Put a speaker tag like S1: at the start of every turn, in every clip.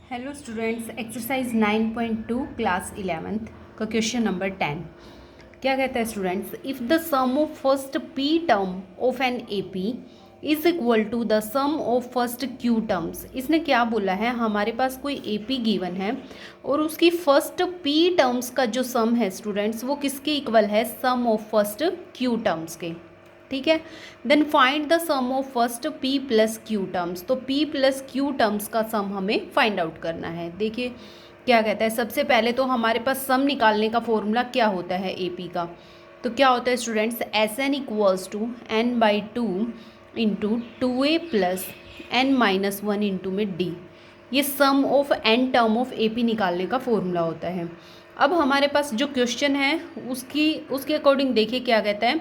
S1: Hello students, exercise 9.2 class 11th का question number 10 क्या कहता है students. If the sum of first p term of an A P is equal to the sum of first q terms. इसने क्या बोला है, हमारे पास कोई ए पी गिवन है और उसकी फर्स्ट पी टर्म्स का जो सम है स्टूडेंट्स वो किसके इक्वल है, सम ऑफ फर्स्ट क्यू टर्म्स के। ठीक है, then find the sum of first p plus Q terms. तो पी प्लस क्यू टर्म्स का सम हमें फाइंड आउट करना है। देखिए क्या कहता है, सबसे पहले तो हमारे पास सम निकालने का फॉर्मूला क्या होता है ए पी का। तो क्या होता है students, S N equals to N by two into two A plus N minus one into में डी। ये sum of N term of A P निकालने का फॉर्मूला होता है। अब हमारे पास जो क्वेश्चन है उसके अकॉर्डिंग देखिए क्या कहता है,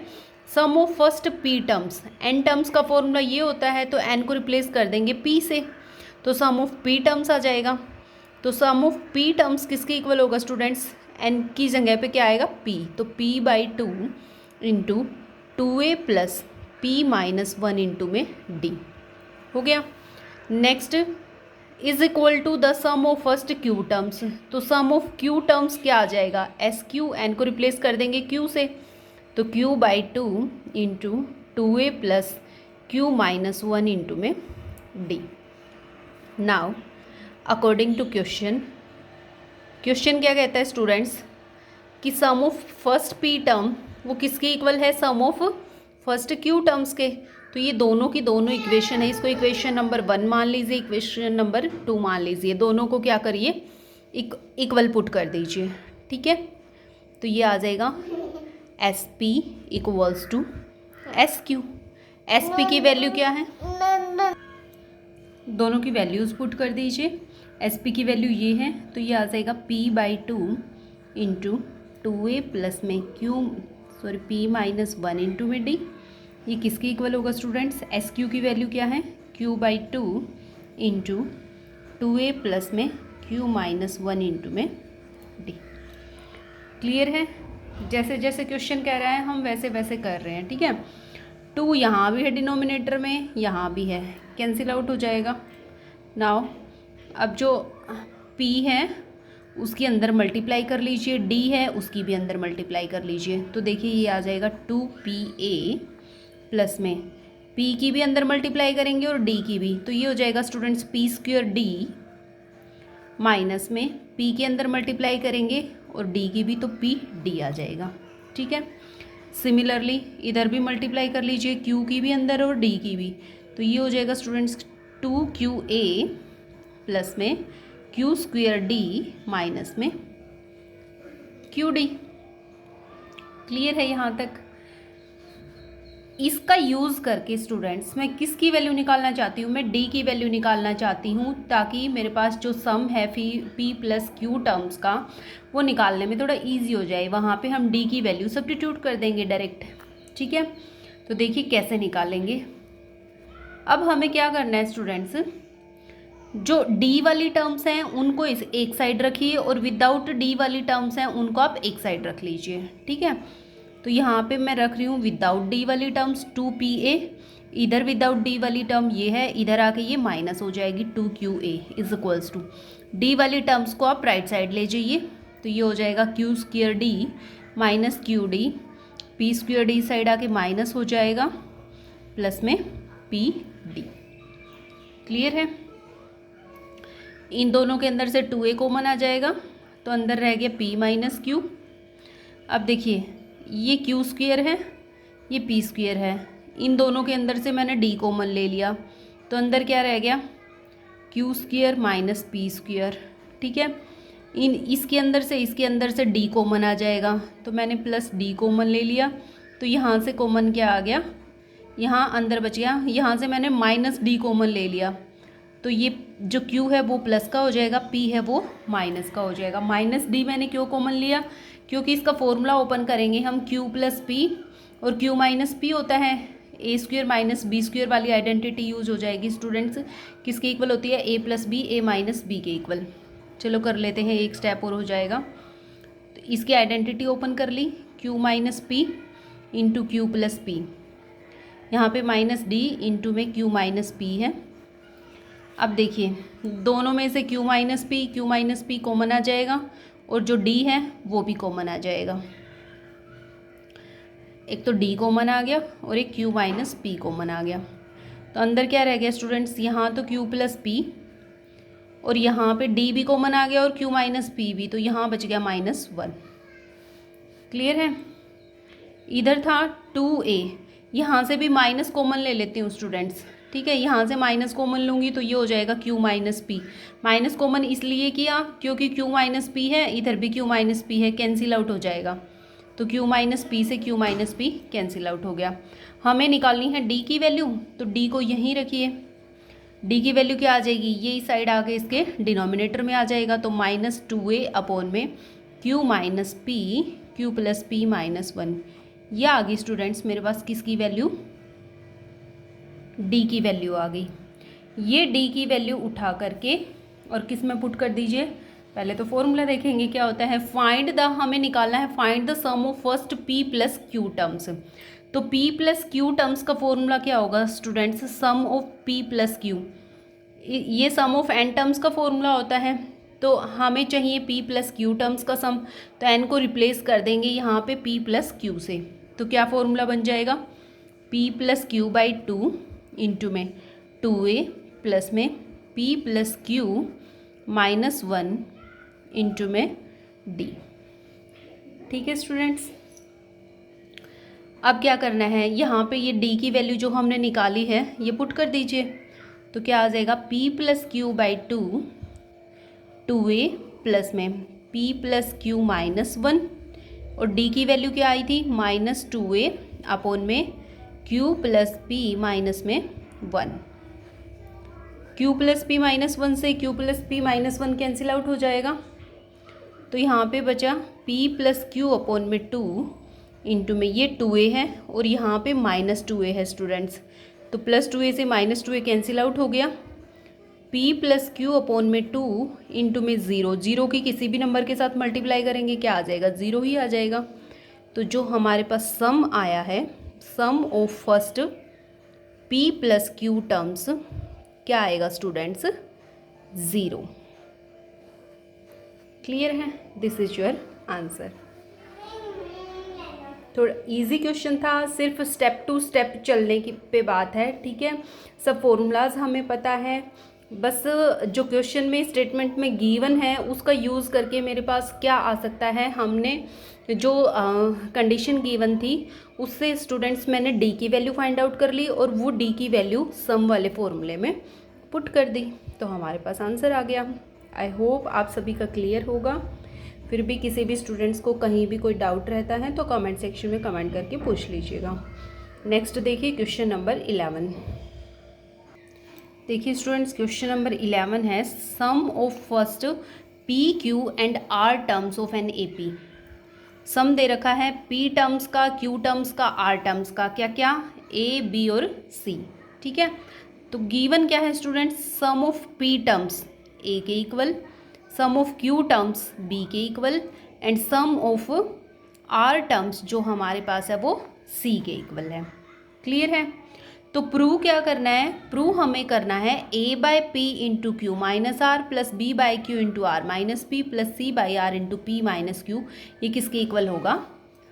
S1: सम of first P terms. N terms का फॉर्मूला ये होता है, तो एन को रिप्लेस कर देंगे पी से, तो सम ऑफ पी टर्म्स आ जाएगा। तो सम ऑफ पी टर्म्स किसके इक्वल होगा स्टूडेंट्स, एन की जगह पे क्या आएगा पी, तो p by two into two A plus p minus one into में डी हो गया। Next is equal to the sum of first q terms. तो सम ऑफ क्यू टर्म्स क्या आ जाएगा, एस क्यू, एन को रिप्लेस कर देंगे क्यू से, तो q by two into two A plus Q minus one into में d। Now according to question क्या कहता है स्टूडेंट्स कि sum of first p term वो किसके इक्वल है, सम ऑफ फर्स्ट q टर्म्स के। तो ये दोनों की दोनों इक्वेशन है, इसको इक्वेशन नंबर 1 मान लीजिए, इक्वेशन नंबर 2 मान लीजिए, दोनों को क्या करिए इक्वल पुट कर दीजिए। ठीक है, तो ये आ जाएगा S p equals to S q. S p की वैल्यू क्या है, दोनों की वैल्यूज पुट कर दीजिए। एस पी की वैल्यू ये है, तो ये आ जाएगा P by two into two A plus में पी माइनस वन इंटू में डी। ये किसके इक्वल होगा स्टूडेंट्स, एस क्यू की वैल्यू क्या है, Q by two into two A plus में क्यू माइनस वन इंटू में डी। क्लियर है, जैसे जैसे क्वेश्चन कह रहा है हम वैसे वैसे कर रहे हैं। ठीक है, टू यहाँ भी है डिनोमिनेटर में, यहाँ भी है, कैंसिल आउट हो जाएगा। नाउ अब जो p है उसके अंदर मल्टीप्लाई कर लीजिए, d है उसकी भी अंदर मल्टीप्लाई कर लीजिए, तो देखिए ये आ जाएगा 2pa प्लस में p की भी अंदर मल्टीप्लाई करेंगे और d की भी, तो ये हो जाएगा students p square d minus में p के अंदर मल्टीप्लाई करेंगे और d की भी, तो p d आ जाएगा। ठीक है, सिमिलरली इधर भी मल्टीप्लाई कर लीजिए, q की भी अंदर और d की भी, तो ये हो जाएगा स्टूडेंट्स 2qa प्लस में q स्क्वायर d माइनस में qd। क्लियर है यहाँ तक। इसका यूज़ करके स्टूडेंट्स मैं किसकी वैल्यू निकालना चाहती हूँ, मैं d की वैल्यू निकालना चाहती हूँ, ताकि मेरे पास जो सम है p प्लस क्यू टर्म्स का वो निकालने में थोड़ा इजी हो जाए। वहाँ पे हम d की वैल्यू सब्स्टिट्यूट कर देंगे डायरेक्ट। ठीक है, तो देखिए कैसे निकालेंगे। अब हमें क्या करना है स्टूडेंट्स, जो d वाली टर्म्स हैं उनको एक साइड रखिए और विदाउट d वाली टर्म्स हैं उनको आप एक साइड रख लीजिए। ठीक है, तो यहाँ पे मैं रख रही हूँ विदाउट डी वाली टर्म्स 2pa, इधर विदाउट डी वाली टर्म ये है, इधर आके ये माइनस हो जाएगी 2qa is equals to d वाली टर्म्स को आप राइट साइड ले जाइए, तो ये हो जाएगा q square D minus Q D, P square D side आके माइनस हो जाएगा प्लस में पी डी। क्लियर है, इन दोनों के अंदर से 2a कॉमन आ जाएगा, तो अंदर रह गया p माइनस क्यू। अब देखिए ये q स्क्वायर है, ये p स्क्वायर है, इन दोनों के अंदर से मैंने d कॉमन ले लिया, तो अंदर क्या रह गया q square minus p square. ठीक है, इसके अंदर से d कॉमन आ जाएगा, तो मैंने प्लस d कॉमन ले लिया, तो यहाँ से कॉमन क्या आ गया, यहाँ अंदर बच गया, यहाँ से मैंने माइनस d कॉमन ले लिया, तो ये जो q है वो प्लस का हो जाएगा, p है वो माइनस का हो जाएगा। माइनस d मैंने क्यों कॉमन लिया, क्योंकि इसका फॉर्मूला ओपन करेंगे हम q प्लस पी और q माइनस पी होता है a square minus b square वाली आइडेंटिटी यूज हो जाएगी स्टूडेंट्स। किसके इक्वल होती है, a plus b a minus b के इक्वल। चलो कर लेते हैं, एक स्टेप और हो जाएगा। तो इसकी आइडेंटिटी ओपन कर ली, q minus P into Q plus P, यहाँ पे माइनस डी इंटू में q माइनस पी है, अब देखिए दोनों में से q माइनस पी कॉमन आ जाएगा और जो d है वो भी कॉमन आ जाएगा। एक तो d कॉमन आ गया और एक q माइनस पी कॉमन आ गया। तो अंदर क्या रह गया स्टूडेंट्स, यहाँ तो q प्लस पी और यहाँ पे d भी कॉमन आ गया और q माइनस पी भी, तो यहाँ बच गया -1। क्लियर है। इधर था 2a, यहाँ से भी माइनस कॉमन ले लेती हूँ स्टूडेंट्स, ठीक है। यहाँ से माइनस कॉमन लूँगी तो ये हो जाएगा q minus P. Minus common इसलिए किया क्योंकि q माइनस पी है, इधर भी q माइनस पी है, कैंसिल आउट हो जाएगा। तो q माइनस पी से q minus P cancel out हो गया। हमें निकालनी है d की वैल्यू, तो d को यहीं रखिए। d की वैल्यू क्या आ जाएगी, ये इस साइड आके इसके डिनोमिनेटर में आ जाएगा, तो -2a अपॉन में q minus P, q plus P -1। यह आ गई स्टूडेंट्स मेरे पास किसकी वैल्यू, d की वैल्यू आ गई। ये d की वैल्यू उठा करके और किस में पुट कर दीजिए। पहले तो फॉर्मूला देखेंगे क्या होता है। फाइंड द, हमें निकालना है find the sum of first p plus q terms. तो p प्लस q टर्म्स का फॉर्मूला क्या होगा students, sum of p plus q। ये सम ऑफ n टर्म्स का फॉर्मूला होता है, तो हमें चाहिए p प्लस क्यू टर्म्स का सम। तो n को रिप्लेस कर देंगे यहाँ पे p प्लस क्यू से। तो क्या फॉर्मूला बन जाएगा, p plus Q by 2 into में 2a प्लस में p प्लस क्यू -1 इंटू में d। ठीक है स्टूडेंट्स। अब क्या करना है, यहाँ पे ये d की वैल्यू जो हमने निकाली है ये पुट कर दीजिए। तो क्या आ जाएगा, p plus Q by 2a plus में p प्लस क्यू -1 और d की वैल्यू क्या आई थी -2a अपॉन में q प्लस p माइनस में 1। q प्लस p -1 से q plus p -1 cancel out हो जाएगा। तो यहाँ पे बचा p प्लस क्यू अपॉन में 2 इंटू में ये 2a है और यहाँ पे -2a है स्टूडेंट्स। तो +2a से -2a कैंसिल आउट हो गया। p प्लस क्यू अपॉन में 2 इंटू में 0 की किसी भी नंबर के साथ मल्टीप्लाई करेंगे क्या आ जाएगा, 0 ही आ जाएगा। तो जो हमारे पास सम आया है, सम of first p plus Q terms क्या आएगा स्टूडेंट्स, 0। क्लियर है, दिस इज योर आंसर। थोड़ा इजी क्वेश्चन था, सिर्फ स्टेप टू स्टेप चलने की पे बात है, ठीक है। सब फॉर्मूलाज हमें पता है, बस जो क्वेश्चन में स्टेटमेंट में गिवन है उसका यूज़ करके मेरे पास क्या आ सकता है। हमने जो कंडीशन गिवन थी उससे स्टूडेंट्स मैंने डी की वैल्यू फाइंड आउट कर ली और वो डी की वैल्यू सम वाले फॉर्मूले में पुट कर दी, तो हमारे पास आंसर आ गया। आई होप आप सभी का क्लियर होगा। फिर भी किसी भी स्टूडेंट्स को कहीं भी कोई डाउट रहता है तो कमेंट सेक्शन में कमेंट करके पूछ लीजिएगा। नेक्स्ट देखिए क्वेश्चन नंबर 11। देखिए स्टूडेंट्स क्वेश्चन नंबर 11 है सम of first P Q and R terms of an A P. Sum दे रखा है पी टर्म्स का, क्यू टर्म्स का, आर टर्म्स का, क्या क्या, ए बी और सी, ठीक है। तो गिवन क्या है students, sum of P terms A के equal, sum of Q terms B के equal and sum of R terms जो हमारे पास है वो सी के इक्वल है। क्लियर है। तो प्रूव क्या करना है, प्रूव हमें करना है a by p into q minus r plus b by q into r minus p plus c by r into p minus q, ये किसके इक्वल होगा,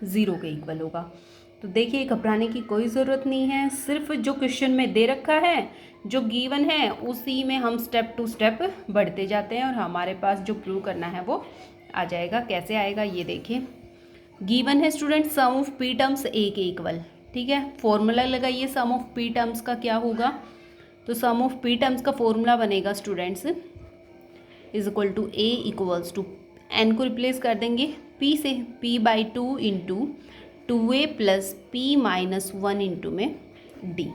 S1: 0 के इक्वल होगा। तो देखिए घबराने की कोई ज़रूरत नहीं है, सिर्फ जो क्वेश्चन में दे रखा है, जो गिवन है उसी में हम स्टेप टू स्टेप बढ़ते जाते हैं और हमारे पास जो प्रूव करना है वो आ जाएगा। कैसे आएगा ये देखिए, गिवन है student sum of P terms A के इक्वल, ठीक है। फॉर्मूला लगाइए सम ऑफ पी टर्म्स का क्या होगा, तो सम ऑफ पी टर्म्स का फॉर्मूला बनेगा students is equal to a equals to, n को रिप्लेस कर देंगे पी से, p by 2 into 2a plus p minus 1 into में डी।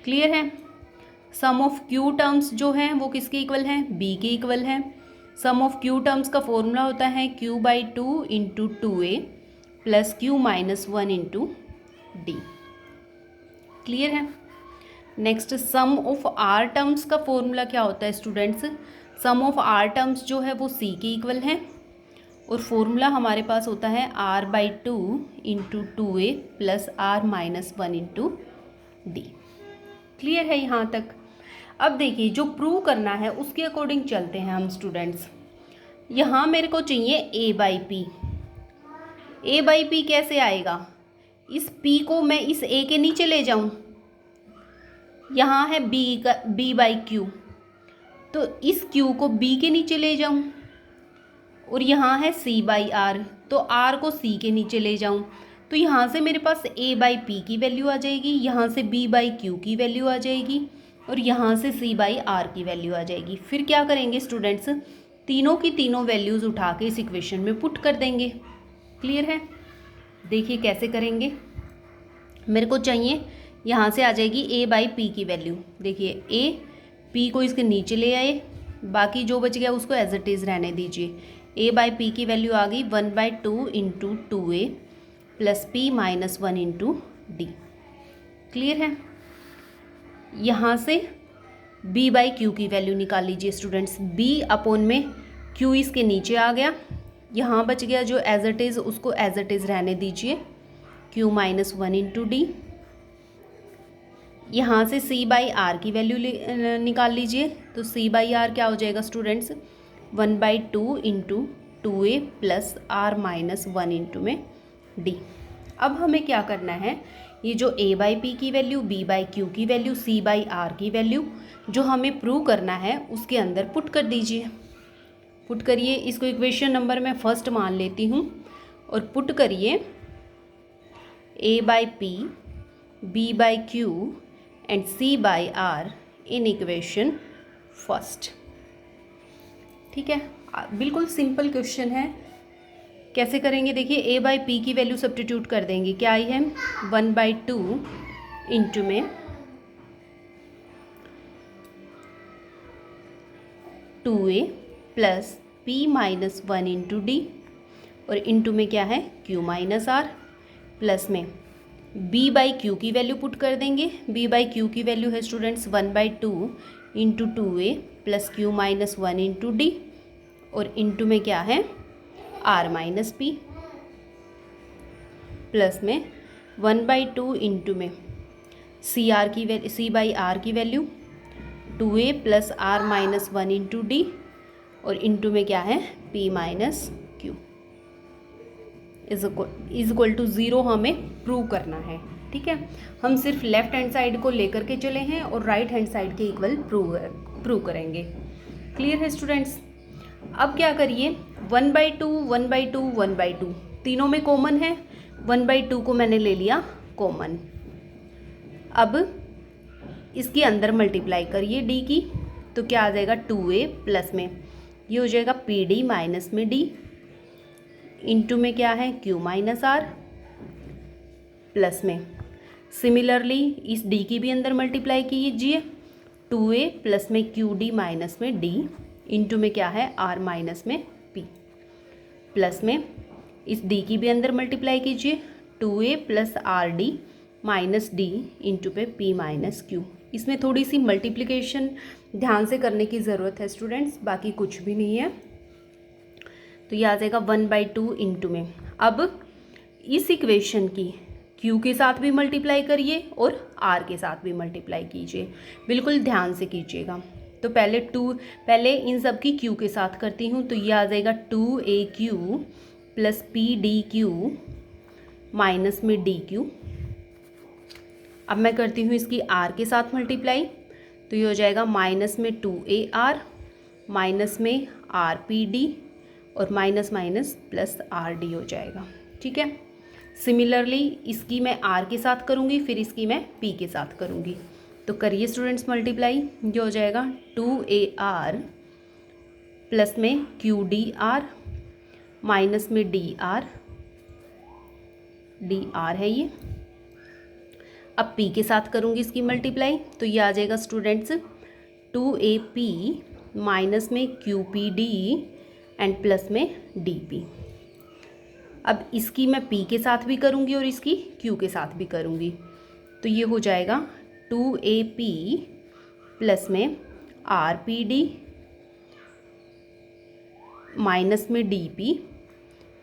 S1: क्लियर है। सम ऑफ क्यू टर्म्स जो है वो किसके इक्वल है, बी के इक्वल है। सम ऑफ क्यू टर्म्स का फॉर्मूला होता है Q by 2 into 2a plus Q minus 1 into D. Clear है। Next sum of R terms का फॉर्मूला क्या होता है students, sum of R terms जो है वो सी के इक्वल है और फॉर्मूला हमारे पास होता है r by 2 into 2a plus r minus 1 into D. Clear है यहाँ तक। अब देखिए जो प्रूव करना है उसके अकॉर्डिंग चलते हैं हम स्टूडेंट्स। यहाँ मेरे को चाहिए A by P. A by P कैसे आएगा, इस पी को मैं इस ए के नीचे ले जाऊँ, यहाँ है बी बाई क्यू, तो इस क्यू को बी के नीचे ले जाऊँ, और यहाँ है सी बाई आर, तो आर को सी के नीचे ले जाऊँ, तो यहाँ से मेरे पास ए बाई पी की वैल्यू आ जाएगी, यहाँ से बी बाई क्यू की वैल्यू आ जाएगी, और यहाँ से सी बाई आर की वैल्यू आ जाएगी। फिर क्या करेंगे स्टूडेंट्स, तीनों की तीनों वैल्यूज़ उठा के इस इक्वेशन में पुट कर देंगे। क्लियर है? देखिए कैसे करेंगे। मेरे को चाहिए यहाँ से आ जाएगी ए बाई पी की वैल्यू। देखिए ए पी को इसके नीचे ले आए, बाकी जो बच गया उसको एज इट इज़ रहने दीजिए। ए बाई पी की वैल्यू आ गई 1/2 into 2a plus p minus 1 into D. Clear है? यहाँ से b बाई क्यू की वैल्यू निकाल लीजिए स्टूडेंट्स। b अपॉन में q इसके नीचे आ गया, यहाँ बच गया जो एज इट इज़ उसको एज इट इज़ रहने दीजिए, q माइनस 1 इंटू डी। यहाँ से c बाई आर की वैल्यू निकाल लीजिए, तो c बाई आर क्या हो जाएगा students, 1/2 into 2a plus r minus 1 into में d। अब हमें क्या करना है, ये जो a बाई पी की वैल्यू, b बाई क्यू की वैल्यू, c बाई आर की वैल्यू जो हमें प्रूव करना है उसके अंदर पुट कर दीजिए। पुट करिए, इसको इक्वेशन नंबर मैं फर्स्ट मान लेती हूँ, और पुट करिए a by p, b by q and c by r in equation first. ठीक है, बिल्कुल सिंपल क्वेश्चन है। कैसे करेंगे देखिए, a बाई पी की वैल्यू सब्स्टिट्यूट कर देंगे, क्या आई है 1/2 इंटू में 2a plus p minus 1 into d, और इंटू में क्या है q माइनस आर, प्लस में b बाई क्यू की वैल्यू पुट कर देंगे। b बाई क्यू की वैल्यू है students 1/2 into 2a plus q minus 1 into d, और इंटू में क्या है r माइनस पी, प्लस में 1/2 इंटू में c बाई आर की value 2a plus r minus 1 into d, और इंटू में क्या है p minus q is equal to 0 हमें प्रूव करना है। ठीक है, हम सिर्फ लेफ्ट हैंड साइड को लेकर के चले हैं और राइट हैंड साइड के इक्वल प्रूव करेंगे। क्लियर है स्टूडेंट्स? अब क्या करिए, 1/2 1/2 1/2 तीनों में कॉमन है, 1/2 को मैंने ले लिया कॉमन। अब इसके अंदर मल्टीप्लाई करिए d की, तो क्या आ जाएगा 2a प्लस में ये हो जाएगा pd माइनस में d, इंटू में क्या है q माइनस आर, प्लस में सिमिलरली इस d की भी अंदर मल्टीप्लाई कीजिए, 2a प्लस में qd माइनस में d, इंटू में क्या है r माइनस में p, प्लस में इस d की भी अंदर मल्टीप्लाई कीजिए, 2a plus R D minus D into पे p माइनस q। इसमें थोड़ी सी मल्टीप्लिकेशन ध्यान से करने की ज़रूरत है स्टूडेंट्स, बाकी कुछ भी नहीं है। तो ये आ जाएगा 1/2 इंटू में, अब इस इक्वेशन की q के साथ भी मल्टीप्लाई करिए और r के साथ भी मल्टीप्लाई कीजिए, बिल्कुल ध्यान से कीजिएगा। तो पहले इन सब की q के साथ करती हूँ, तो ये आ जाएगा 2aq प्लस pdq माइनस में dq। अब मैं करती हूँ इसकी r के साथ मल्टीप्लाई, तो ये हो जाएगा माइनस में 2ar माइनस में rpd और माइनस माइनस प्लस rd हो जाएगा। ठीक है, सिमिलरली इसकी मैं r के साथ करूँगी, फिर इसकी मैं p के साथ करूँगी। तो करिए स्टूडेंट्स मल्टीप्लाई, ये हो जाएगा 2ar प्लस में qdr माइनस में dr है ये। अब p के साथ करूँगी इसकी मल्टीप्लाई, तो ये आ जाएगा स्टूडेंट्स 2ap माइनस में qpd एंड प्लस में dp। अब इसकी मैं p के साथ भी करूँगी और इसकी q के साथ भी करूँगी, तो ये हो जाएगा 2ap प्लस में rpd माइनस में dp।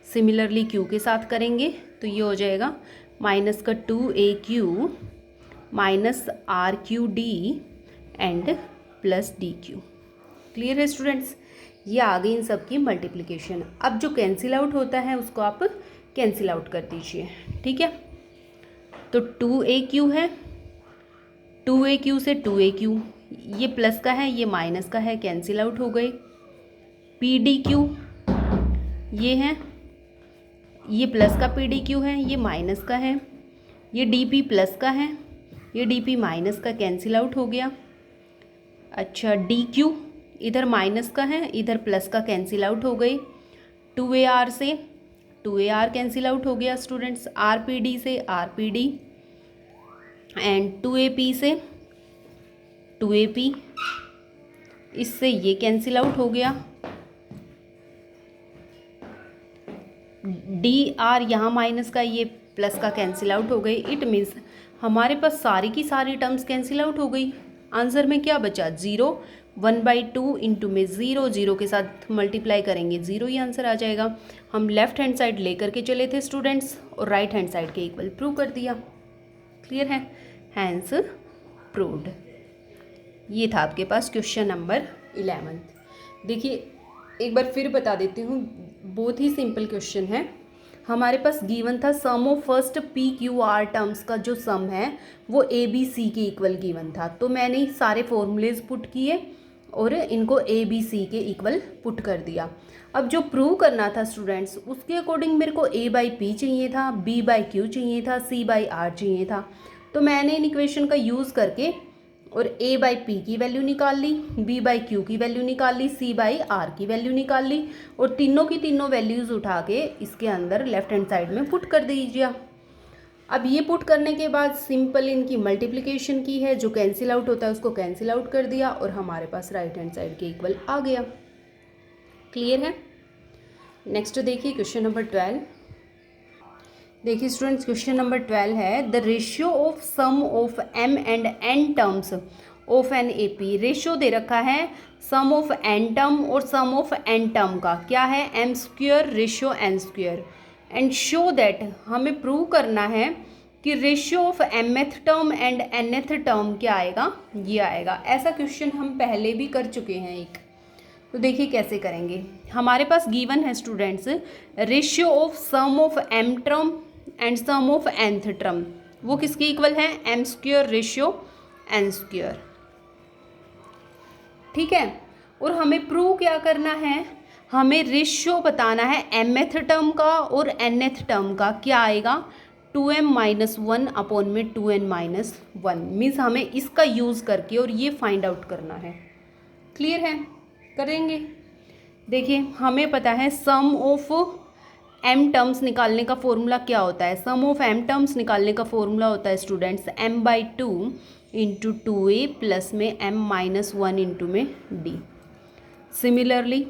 S1: सिमिलरली q के साथ करेंगे, तो ये हो जाएगा माइनस का 2aq minus rqd and plus D Q. Clear है स्टूडेंट्स, ये आ गई इन सब की मल्टीप्लिकेशन। अब जो कैंसिल आउट होता है उसको आप कैंसिल आउट कर दीजिए, ठीक है। तो 2AQ है, 2AQ से 2AQ, ये प्लस का है ये माइनस का है, कैंसिल आउट हो गए। PDQ ये है, ये प्लस का PDQ है, ये माइनस का है। ये DP प्लस का है, ये DP माइनस का, कैंसिल आउट हो गया। अच्छा DQ इधर माइनस का है, इधर प्लस का, कैंसिल आउट हो गई। 2AR से 2AR कैंसिल आउट हो गया स्टूडेंट्स। RPD से RPD एंड 2AP से 2AP, इससे ये कैंसिल आउट हो गया। DR यहाँ माइनस का, ये प्लस का, कैंसिल आउट हो गई। इट मीन्स हमारे पास सारी की सारी टर्म्स कैंसिल आउट हो गई। आंसर में क्या बचा? 0। 1/2 इंटू में 0, 0 के साथ मल्टीप्लाई करेंगे 0 ही आंसर आ जाएगा। हम लेफ्ट हैंड साइड लेकर के चले थे स्टूडेंट्स और राइट हैंड साइड के इक्वल प्रूव कर दिया। क्लियर है, हैंस प्रूव्ड। ये था आपके पास क्वेश्चन नंबर 11। देखिए एक बार फिर बता देती हूँ, बहुत ही सिंपल क्वेश्चन है। हमारे पास गिवन था सम ऑफ फर्स्ट PQR टर्म्स का जो सम है वो ABC के इक्वल गिवन था। तो मैंने सारे फॉर्मूलेज पुट किए और इनको ABC के इक्वल पुट कर दिया। अब जो प्रूव करना था स्टूडेंट्स उसके अकॉर्डिंग मेरे को A/P चाहिए था, B/Q चाहिए था, C/R चाहिए था। तो मैंने इन इक्वेशन का यूज़ करके और A/P की वैल्यू निकाल ली, B/Q की वैल्यू निकाल ली, C/R की वैल्यू निकाल ली और तीनों की तीनों वैल्यूज़ उठा के इसके अंदर लेफ्ट हैंड साइड में पुट कर दीजिए। अब ये पुट करने के बाद सिंपल इनकी मल्टीप्लिकेशन की है, जो कैंसिल आउट होता है उसको कैंसिल आउट कर दिया और हमारे पास राइट हैंड साइड के इक्वल आ गया। क्लियर है। नेक्स्ट देखिए क्वेश्चन नंबर 12। देखिए स्टूडेंट्स क्वेश्चन नंबर 12 है the ratio of sum of M and N terms of an AP। Ratio दे रखा है सम ऑफ N टर्म और सम ऑफ N टर्म का, क्या है? M² ratio N²। And show that, हमें प्रूव करना है कि ratio of mth term and nth term क्या आएगा? ये आएगा। ऐसा क्वेश्चन हम पहले भी कर चुके हैं एक। तो देखिए कैसे करेंगे। हमारे पास गिवन है students ratio of sum of M term and sum of nth term, वो किसके इक्वल है? M² ratio N²। ठीक है, और हमें प्रूव क्या करना है? हमें रेशियो बताना है mth टर्म का और nth टर्म का, क्या आएगा? 2m-1 अपॉन में 2n-1 मीन्स हमें इसका यूज़ करके और ये फाइंड आउट करना है। क्लियर है, करेंगे। देखिए हमें पता है सम ऑफ m टर्म्स निकालने का फॉर्मूला क्या होता है? सम ऑफ m टर्म्स निकालने का फॉर्मूला होता है students m/2 into 2a plus में m-1 इंटू में d। Similarly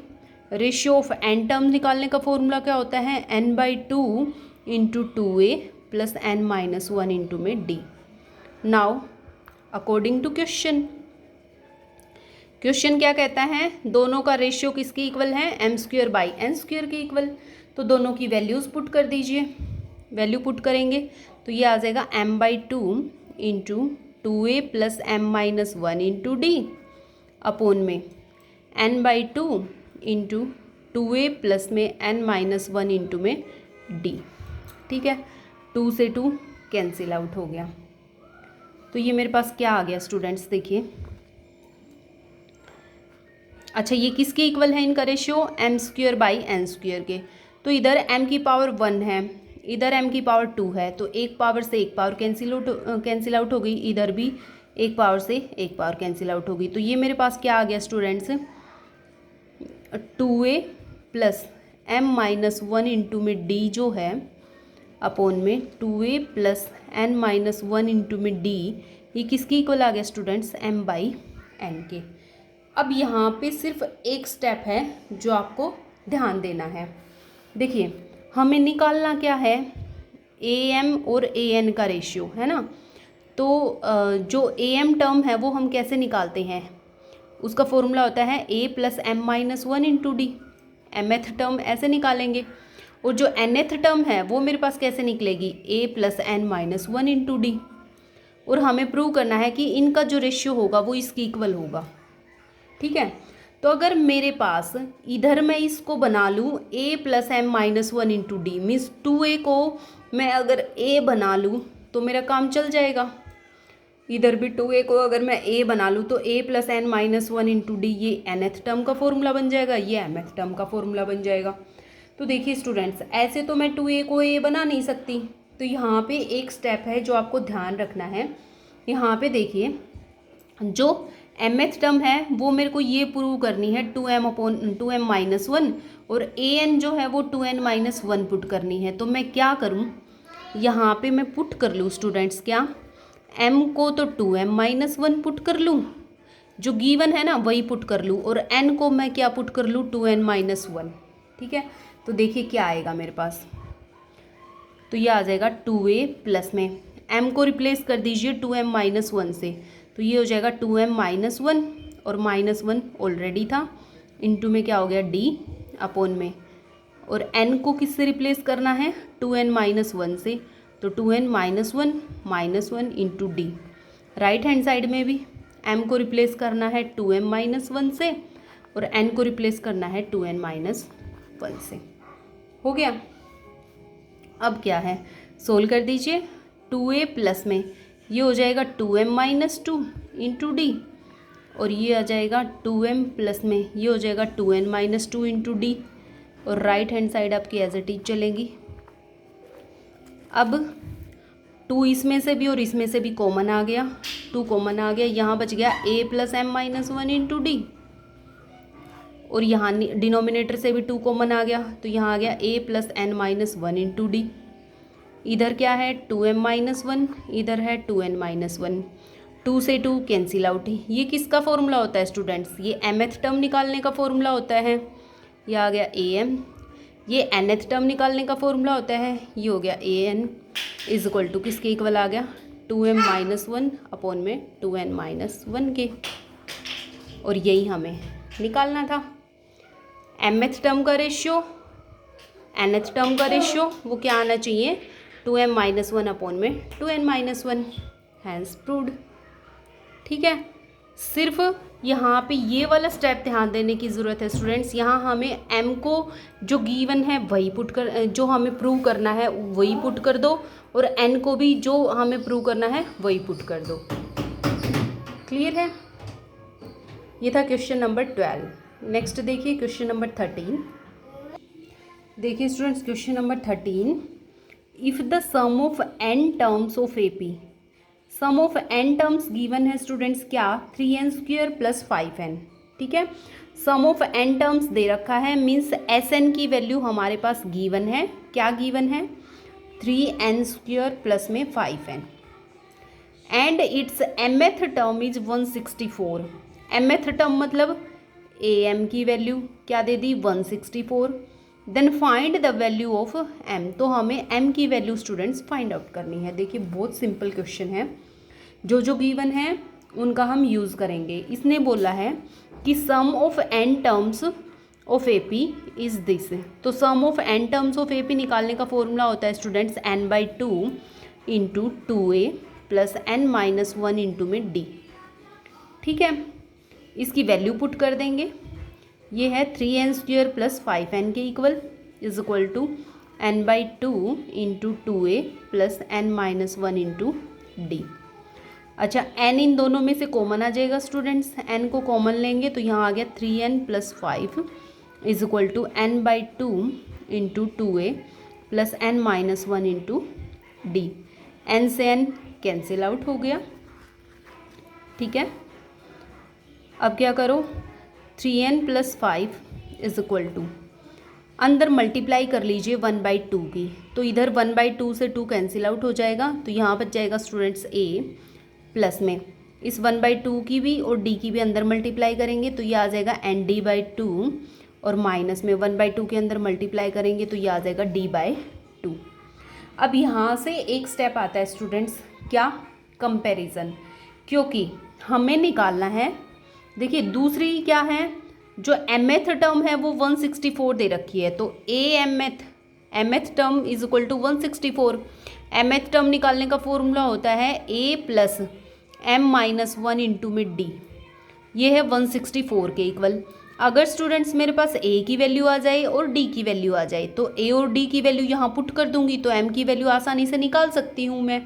S1: ratio of n terms निकालने का फॉर्मूला क्या होता है? n/2 into 2a plus n-1 into में d। Now according to question, question क्या कहता है? दोनों का रेशियो किसके इक्वल है? m²/n² के इक्वल। तो दोनों की वैल्यूज़ पुट कर दीजिए। वैल्यू पुट करेंगे तो ये आ जाएगा m/2 into 2a plus m-1 into d upon में n/2 इंटू 2a प्लस में n-1 इंटू में d। ठीक है, 2 से 2 कैंसिल आउट हो गया। तो ये मेरे पास क्या आ गया स्टूडेंट्स? देखिए अच्छा ये किसके इक्वल है इनका रेशियो? m²/n² के। तो इधर m की पावर 1 है, इधर m की पावर 2 है, तो एक पावर से एक पावर कैंसिल आउट हो गई। इधर भी एक पावर से एक पावर कैंसिल आउट हो गई। तो ये मेरे पास क्या आ गया students? 2a plus m-1 into में d जो है अपॉन में 2a प्लस n-1 इंटू में d, ये किसकी इक्वल आ गया स्टूडेंट्स? m/n के। अब यहाँ पे सिर्फ एक स्टेप है जो आपको ध्यान देना है। देखिए हमें निकालना क्या है? am और an का रेशियो है ना। तो जो am टर्म है वो हम कैसे निकालते हैं? उसका फॉर्मूला होता है a plus m-1 into D. mth term ऐसे निकालेंगे और जो nth टर्म है वो मेरे पास कैसे निकलेगी? a plus n-1 into d. और हमें प्रूव करना है कि इनका जो रेशियो होगा वो इसकी इक्वल होगा। ठीक है। तो अगर मेरे पास इधर मैं इसको बना लूँ a plus m minus one into d, means 2a को मैं अगर a बना लूँ तो मेरा काम चल जाएगा। इधर भी 2a को अगर मैं a बना लूँ तो a plus N minus one into d, ये nth टर्म का फॉर्मूला बन जाएगा, ये mth टर्म का फॉर्मूला बन जाएगा। तो देखिए स्टूडेंट्स, ऐसे तो मैं 2a को a बना नहीं सकती, तो यहाँ पे एक स्टेप है जो आपको ध्यान रखना है। यहाँ पे देखिए, जो mth टर्म है वो मेरे को ये प्रूव करनी है 2m माइनस वन, और an जो है वो 2n माइनस वन पुट करनी है। तो मैं क्या करूँ, यहाँ पे मैं पुट कर लूँ स्टूडेंट्स, क्या m को तो 2m माइनस वन पुट कर लूँ, जो गिवन है ना वही पुट कर लूँ, और n को मैं क्या पुट कर लूँ, 2n माइनस वन। ठीक है, तो देखिए क्या आएगा मेरे पास, तो ये आ जाएगा 2a प्लस में m को रिप्लेस कर दीजिए 2m माइनस वन से, तो ये हो जाएगा 2m माइनस वन, और माइनस वन ऑलरेडी था, इंटू में क्या हो गया d अपॉन में, और n को किससे रिप्लेस करना है, 2n माइनस वन से, तो 2n minus one into D. Right hand side में भी m को रिप्लेस करना है 2m माइनस वन से, और n को रिप्लेस करना है 2n माइनस वन से। हो गया। अब क्या है, सोल्व कर दीजिए। 2a प्लस में ये हो जाएगा 2m minus two into d, और ये आ जाएगा 2m प्लस में ये हो जाएगा 2n minus two into d, और राइट हैंड साइड आपकी एज इट इज चलेंगी। अब 2 इसमें से भी और इसमें से भी कॉमन आ गया, 2 कॉमन आ गया, यहाँ बच गया a plus m minus one into d, और यहाँ डिनोमिनेटर से भी 2 कॉमन आ गया, तो यहाँ आ गया a plus N minus one into d. इधर क्या है 2m माइनस वन, इधर है 2n माइनस वन, 2 से 2 कैंसिल आउट। ये किसका फॉर्मूला होता है स्टूडेंट्स, ये mth टर्म निकालने का फॉर्मूला होता है, ये आ गया am। ये nth टर्म निकालने का फॉर्मूला होता है, ये हो गया an इज इक्वल टू किसके इक्वल आ गया, 2m माइनस वन अपॉन में 2n माइनस वन के, और यही हमें निकालना था। mth टर्म का रेशियो, nth टर्म का रेशियो वो क्या आना चाहिए, 2m माइनस वन अपॉन में 2n minus one, hence proved. ठीक है, सिर्फ यहाँ पे ये वाला स्टेप ध्यान देने की ज़रूरत है स्टूडेंट्स। यहाँ हमें m को जो गिवन है वही पुट कर, जो हमें प्रूव करना है वही पुट कर दो, और n को भी जो हमें प्रूव करना है वही पुट कर दो। क्लियर है, ये था क्वेश्चन नंबर 12। नेक्स्ट देखिए क्वेश्चन नंबर 13। देखिए students, question number 13, if the sum of n terms of AP, sum of n terms given है स्टूडेंट्स क्या, 3n स्क्वायर प्लस 5n। ठीक है, सम ऑफ n टर्म्स दे रखा है, मीन्स Sn की वैल्यू हमारे पास गिवन है, क्या गिवन है, 3n स्क्वायर प्लस में 5n, and its mth term is 164। mth term मतलब am की वैल्यू क्या दे दी, 164। Then find the value of m, तो हमें m की वैल्यू स्टूडेंट्स फाइंड आउट करनी है। देखिए बहुत सिंपल क्वेश्चन है, जो गिवन है उनका हम यूज़ करेंगे। इसने बोला है कि sum of n terms of AP is this, तो sum of n terms of AP निकालने का फॉर्मूला होता है students n/2 into 2a plus n minus one into में d। ठीक है, इसकी वैल्यू पुट कर देंगे, ये है 3n स्क्वायर प्लस 5n के equal is equal to n/2 into 2a plus n minus one into d. अच्छा, n इन दोनों में से कॉमन आ जाएगा स्टूडेंट्स, n को कॉमन लेंगे तो यहाँ आ गया 3n plus 5 is equal to n/2 into 2a plus n minus one into D. n से n कैंसिल आउट हो गया। ठीक है, अब क्या करो, 3n plus 5 is equal to, अंदर मल्टीप्लाई कर लीजिए 1/2 की, तो इधर 1/2 से 2 कैंसिल आउट हो जाएगा, तो यहाँ बच जाएगा स्टूडेंट्स a प्लस में इस 1/2 की भी और d की भी अंदर मल्टीप्लाई करेंगे तो ये आ जाएगा nd/2, और माइनस में 1/2 के अंदर मल्टीप्लाई करेंगे तो ये आ जाएगा d/2। अब यहाँ से एक स्टेप आता है स्टूडेंट्स, क्या, कंपैरिजन, क्योंकि हमें निकालना है, देखिए दूसरी क्या है, जो mth टर्म है वो 164 दे रखी है, तो mth term is equal to 164। mth term निकालने का फॉर्मूला होता है a plus m minus one into में d। ये है 164 के इक्वल। अगर स्टूडेंट्स मेरे पास ए की वैल्यू आ जाए और डी की वैल्यू आ जाए तो ए और डी की वैल्यू यहाँ पुट कर दूंगी तो एम की वैल्यू आसानी से निकाल सकती हूँ मैं।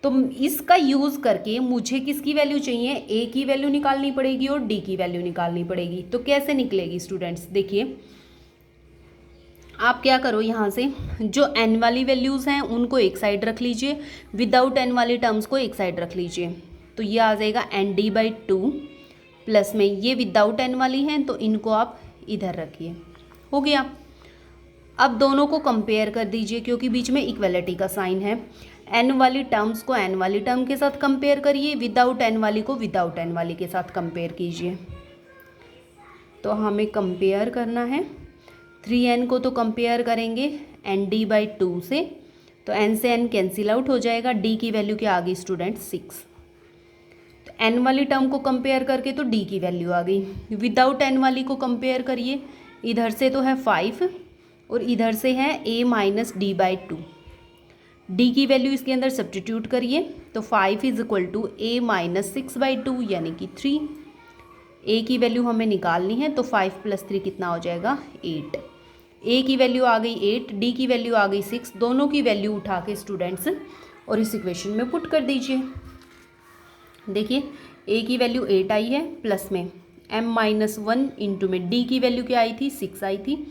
S1: तो इसका यूज़ करके मुझे किसकी वैल्यू चाहिए, ए की वैल्यू निकालनी पड़ेगी और डी की वैल्यू निकालनी पड़ेगी। तो कैसे निकलेगी स्टूडेंट्स, देखिए आप क्या करो, यहाँ से जो एन वाली वैल्यूज़ हैं उनको एक साइड रख लीजिए, विदाउट एन वाली टर्म्स को एक साइड रख लीजिए। तो ये आ जाएगा N D by two, plus में ये विदाउट एन वाली हैं तो इनको आप इधर रखिए, हो गया। अब दोनों को कंपेयर कर दीजिए क्योंकि बीच में इक्वलिटी का साइन है। एन वाली टर्म्स को एन वाली टर्म के साथ कंपेयर करिए, विदाउट एन वाली को विदाउट एन वाली के साथ कंपेयर कीजिए। तो हमें कंपेयर करना है, 3n को तो कंपेयर करेंगे एन डी बाई टू से, तो n से n कैंसिल आउट हो जाएगा, d की वैल्यू क्या आ गई स्टूडेंट 6। तो n वाली टर्म को कंपेयर करके तो d की वैल्यू आ गई, विदाउट n वाली को कंपेयर करिए, इधर से तो है 5 और इधर से है a minus D by two. D की वैल्यू इसके अंदर सब्स्टिट्यूट करिए तो 5 is equal to a minus 6 by two यानी कि 3। a की वैल्यू हमें निकालनी है तो 5 प्लस 3 कितना हो जाएगा 8। a की वैल्यू आ गई 8, d की वैल्यू आ गई 6, दोनों की वैल्यू उठा के स्टूडेंट्स और इस इक्वेशन में पुट कर दीजिए। देखिए a की वैल्यू 8 आई है, प्लस में m माइनस 1 इंटू में d की वैल्यू क्या आई थी 6 आई थी,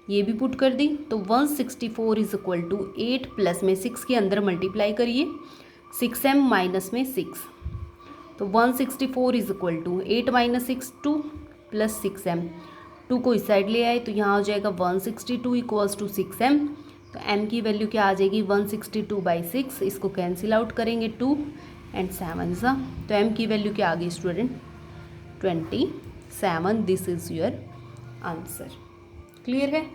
S1: ये भी पुट कर दी। तो 164 इज इक्वल टू 8 प्लस में 6 के अंदर मल्टीप्लाई करिए, 6m माइनस में 6, तो 164 is equal to 8 minus 6 2 plus 6m, 2 को इस साइड ले आए तो यहाँ हो जाएगा 162 इक्वल्स टू 6m। तो m की वैल्यू क्या आ जाएगी 162 बाई 6, इसको कैंसिल आउट करेंगे 2 एंड 7 सा, तो m की वैल्यू क्या आ गई student 27। This is your answer. Clear है।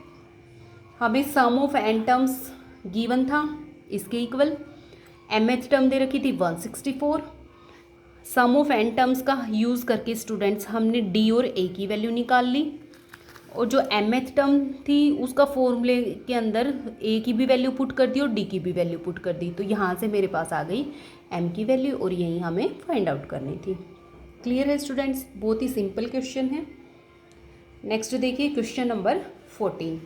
S1: हमें सम ऑफ n टर्म्स गिवन था इसके इक्वल, mth टर्म दे रखी थी 164। सम ऑफ n टर्म्स का यूज़ करके स्टूडेंट्स हमने d और a की वैल्यू निकाल ली, और जो mth टर्म थी उसका फॉर्मूले के अंदर a की भी वैल्यू पुट कर दी और d की भी वैल्यू पुट कर दी, तो यहाँ से मेरे पास आ गई m की वैल्यू और यही हमें फाइंड आउट करनी थी। क्लियर है स्टूडेंट्स, बहुत ही सिंपल क्वेश्चन है। नेक्स्ट देखिए क्वेश्चन नंबर 14।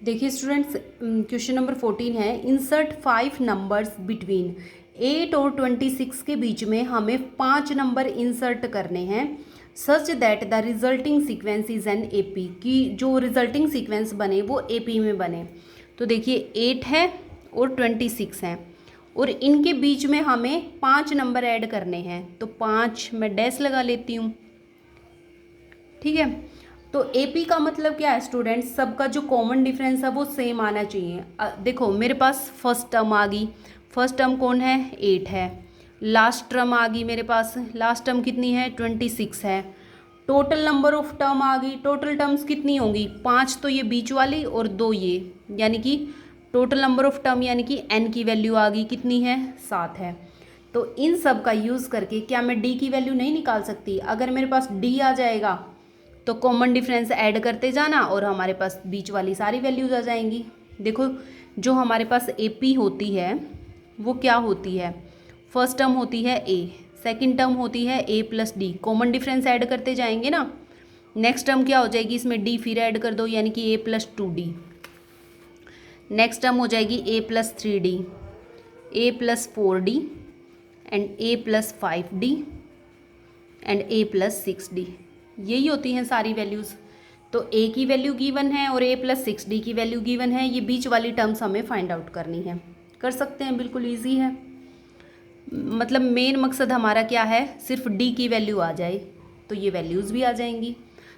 S1: देखिए स्टूडेंट्स क्वेश्चन नंबर 14 है, इंसर्ट 5 नंबर्स बिटवीन 8 और 26 के बीच में हमें 5 नंबर इंसर्ट करने हैं such that the resulting sequence is an AP, की जो रिजल्टिंग सीक्वेंस बने वो AP में बने। तो देखिए 8 है और 26 है और इनके बीच में हमें 5 नंबर ऐड करने हैं, तो 5 मैं डैश लगा लेती हूँ, ठीक है। तो AP का मतलब क्या है स्टूडेंट्स, सबका जो कॉमन डिफरेंस है वो सेम आना चाहिए। देखो मेरे पास फर्स्ट टर्म आ गई, फर्स्ट टर्म कौन है 8 है, लास्ट टर्म आ गई मेरे पास, लास्ट टर्म कितनी है 26 है, टोटल नंबर ऑफ टर्म आ गई, टोटल टर्म्स कितनी होंगी 5, तो ये बीच वाली और 2 ये, यानी कि टोटल नंबर ऑफ टर्म यानी कि n की वैल्यू आ गई कितनी है 7 है। तो इन सब का यूज़ करके क्या मैं d की वैल्यू नहीं निकाल सकती, अगर मेरे पास d आ जाएगा तो कॉमन डिफरेंस ऐड करते जाना और हमारे पास बीच वाली सारी वैल्यूज आ जाएंगी। देखो जो हमारे पास AP होती है वो क्या होती है, फर्स्ट टर्म होती है a, सेकंड टर्म होती है a plus D, common difference add करते जाएंगे ना, नेक्स्ट टर्म क्या हो जाएगी इसमें d फिर ऐड कर दो यानी कि a plus 2d, next term हो जाएगी a plus 3d, a plus 4d and a plus 5d and a plus 6d, यही होती हैं सारी वैल्यूज़। तो a की वैल्यू गिवन है और a प्लस 6d की वैल्यू गिवन है, ये बीच वाली टर्म्स हमें फाइंड आउट करनी है, कर सकते हैं, बिल्कुल इजी है। मतलब मेन मकसद हमारा क्या है, सिर्फ d की वैल्यू आ जाए तो ये वैल्यूज़ भी आ जाएंगी।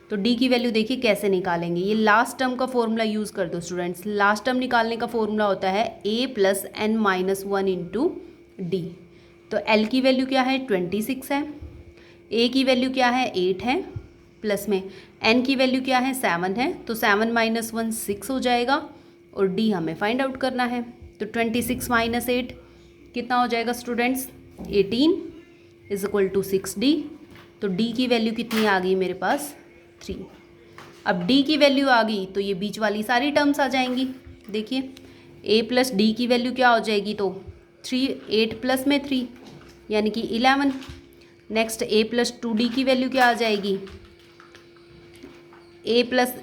S1: तो d की वैल्यू देखिए कैसे निकालेंगे, ये लास्ट टर्म का फॉर्मूला यूज़ कर दो स्टूडेंट्स। लास्ट टर्म निकालने का फॉर्मूला होता है a plus n minus 1 into D. तो l की वैल्यू क्या है 26 है, a की वैल्यू क्या है 8 है, प्लस में n की वैल्यू क्या है 7 है, तो 7 माइनस 1 6 हो जाएगा और d हमें फाइंड आउट करना है। तो 26 माइनस 8 कितना हो जाएगा students 18 is equal to 6d। तो d की वैल्यू कितनी आ गई मेरे पास 3। अब d की वैल्यू आ गई तो ये बीच वाली सारी टर्म्स आ जाएंगी। देखिए a प्लस d की वैल्यू क्या हो जाएगी, तो 3, 8 प्लस में 3 यानी कि 11। नेक्स्ट a प्लस 2d की वैल्यू क्या आ जाएगी, a प्लस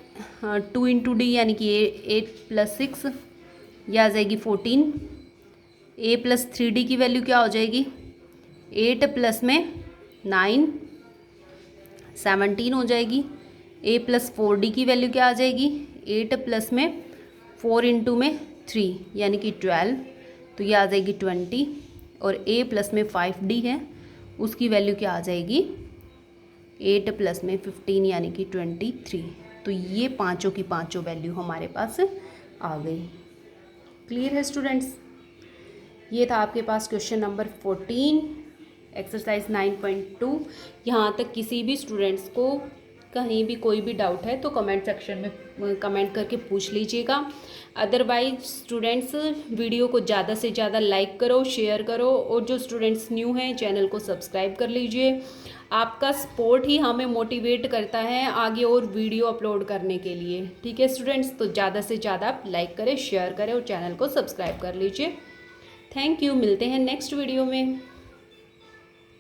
S1: 2 इंटू डी यानी कि 8 प्लस 6, यह आ जाएगी 14। a प्लस 3d की वैल्यू क्या हो जाएगी, 8 प्लस में 9 17 हो जाएगी। a प्लस 4d की वैल्यू क्या आ जाएगी, 8 प्लस में 4 इंटू में 3 यानी कि 12, तो ये आ जाएगी 20। और a प्लस में 5d है, उसकी वैल्यू क्या आ जाएगी, 8 प्लस में 15 यानी कि 23। तो ये पांचों की पांचों वैल्यू हमारे पास आ गई। क्लियर है स्टूडेंट्स। ये था आपके पास क्वेश्चन नंबर 14 एक्सरसाइज 9.2। यहाँ तक किसी भी स्टूडेंट्स को कहीं भी कोई भी डाउट है तो कमेंट सेक्शन में कमेंट करके पूछ लीजिएगा। अदरवाइज स्टूडेंट्स वीडियो को ज़्यादा से ज़्यादा लाइक करो, शेयर करो, और जो स्टूडेंट्स न्यू हैं चैनल को सब्सक्राइब कर लीजिए। आपका सपोर्ट ही हमें मोटिवेट करता है आगे और वीडियो अपलोड करने के लिए। ठीक है स्टूडेंट्स, तो ज़्यादा से ज़्यादा आप लाइक करें, शेयर करें और चैनल को सब्सक्राइब कर लीजिए। थैंक यू, मिलते हैं नेक्स्ट वीडियो में।